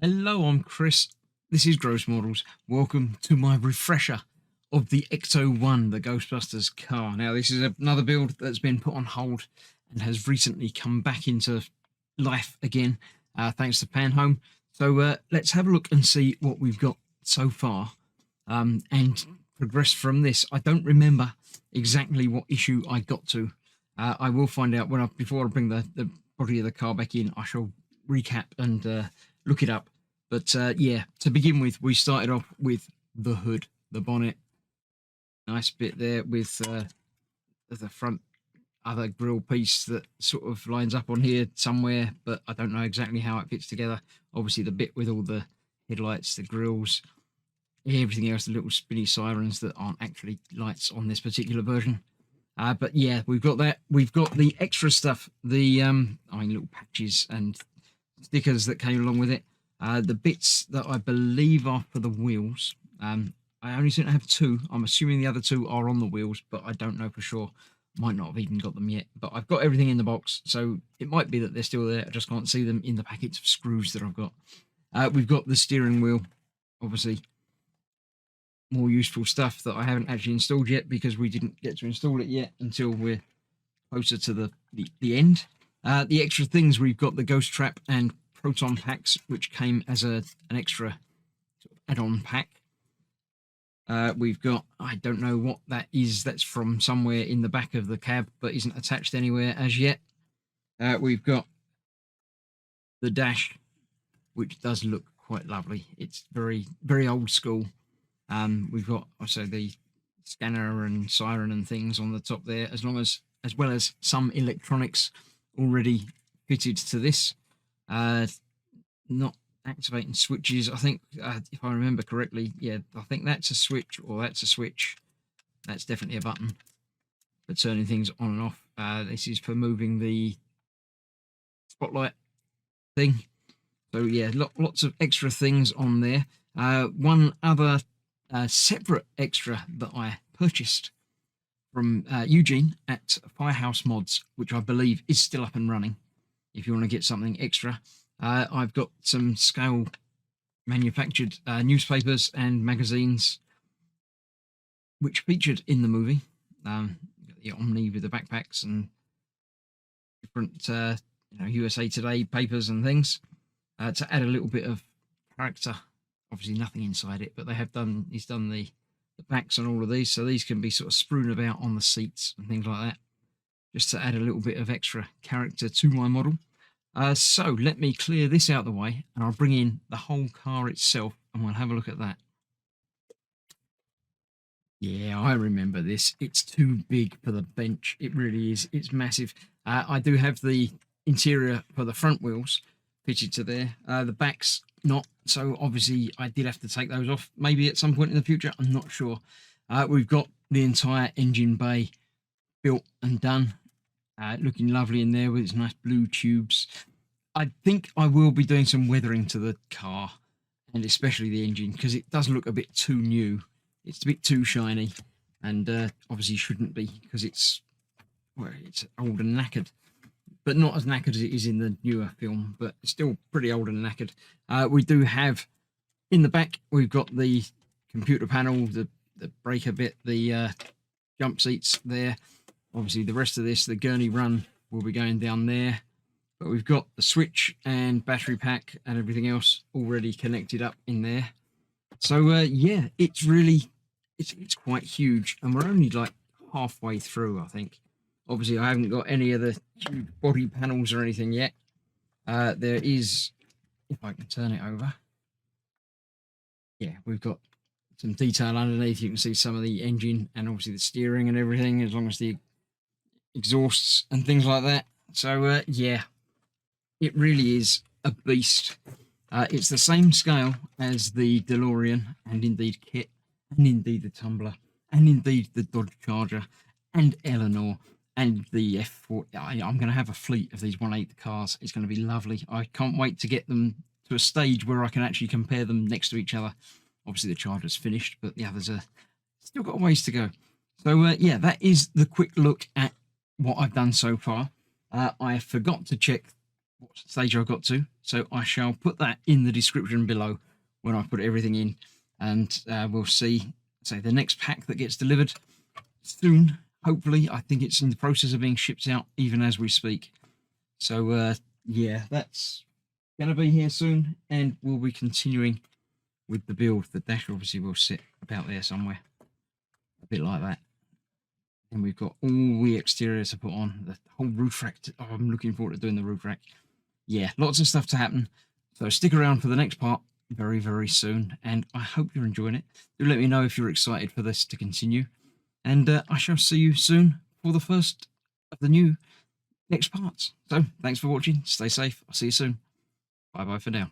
Hello, I'm Chris. This is Gross Models. Welcome to my refresher of the Ecto-1, the Ghostbusters car. Now, this is another build that's been put on hold and has recently come back into life again, thanks to Fanhome. So let's have a look and see what we've got so far and progress from this. I don't remember exactly what issue I got to. I will find out before I bring the body of the car back in. I shall recap and look it up. But yeah, to begin with, we started off with the hood, the bonnet. Nice bit there with the front other grille piece that sort of lines up on here somewhere, but I don't know exactly how it fits together. Obviously, the bit with all the headlights, the grills, everything else, the little spinny sirens that aren't actually lights on this particular version. But yeah, we've got that. We've got the extra stuff, the little patches and stickers that came along with it. The bits that I believe are for the wheels. I only seem to have two. I'm assuming the other two are on the wheels, but I don't know for sure. Might not have even got them yet, but I've got everything in the box, so it might be that they're still there. I just can't see them in the packets of screws that I've got. We've got the steering wheel, obviously. More useful stuff that I haven't actually installed yet because we didn't get to install it yet until we're closer to the end. The extra things, we've got the ghost trap and proton packs, which came as an extra sort of add-on pack. We've got, I don't know what that is, that's from somewhere in the back of the cab but isn't attached anywhere as yet. We've got the dash, which does look quite lovely. It's very, very old school. We've got also the scanner and siren and things on the top there, as well as some electronics already fitted to this. Not activating switches. I think, if I remember correctly, yeah, I think that's a switch or that's a switch. That's definitely a button for turning things on and off. This is for moving the spotlight thing. So yeah, lots of extra things on there. One other separate extra that I purchased from Eugene at Firehouse Mods, which I believe is still up and running. If you want to get something extra, I've got some scale manufactured newspapers and magazines which featured in the movie. The Omni with the backpacks and different USA Today papers and things to add a little bit of character. Obviously nothing inside it, but he's done the backs on all of these, so these can be sort of strewn about on the seats and things like that, just to add a little bit of extra character to my model. So let me clear this out of the way and I'll bring in the whole car itself and we'll have a look at that. Yeah, I remember this. It's too big for the bench. It really is. It's massive. I do have the interior for the front wheels fitted to there. The back's not, so obviously I did have to take those off maybe at some point in the future. I'm not sure. We've got the entire engine bay built and done. Looking lovely in there with its nice blue tubes. I think I will be doing some weathering to the car and especially the engine because it does look a bit too new. It's a bit too shiny and obviously shouldn't be because it's old and knackered, but not as knackered as it is in the newer film, but it's still pretty old and knackered. We do have in the back, we've got the computer panel, the breaker bit, the jump seats there. Obviously the rest of this, the gurney run, will be going down there, but we've got the switch and battery pack and everything else already connected up in there. So yeah, it's quite huge, and we're only like halfway through, I think. Obviously I haven't got any of the huge body panels or anything yet. There is, if I can turn it over, yeah, we've got some detail underneath. You can see some of the engine and obviously the steering and everything, as long as the exhausts and things like that. So yeah, it really is a beast. It's the same scale as the DeLorean and indeed Kit and indeed the Tumbler and indeed the Dodge Charger and Eleanor and the F4. I'm going to have a fleet of these 1/8 cars. It's going to be lovely. I can't wait to get them to a stage where I can actually compare them next to each other. Obviously the Charger's finished, but the others are still got a ways to go. So yeah, that is the quick look at what I've done so far. I forgot to check what stage I got to, So I shall put that in the description below when I put everything in, and we'll see, say, the next pack that gets delivered soon. Hopefully, I think it's in the process of being shipped out even as we speak. So yeah, that's going to be here soon, and we'll be continuing with the build. The dash obviously will sit about there somewhere, a bit like that. And we've got all the exterior to put on, the whole roof rack. Oh, I'm looking forward to doing the roof rack. Yeah, lots of stuff to happen. So stick around for the next part very, very soon. And I hope you're enjoying it. Do let me know if you're excited for this to continue. And I shall see you soon for the first of the new next parts. So thanks for watching. Stay safe. I'll see you soon. Bye bye for now.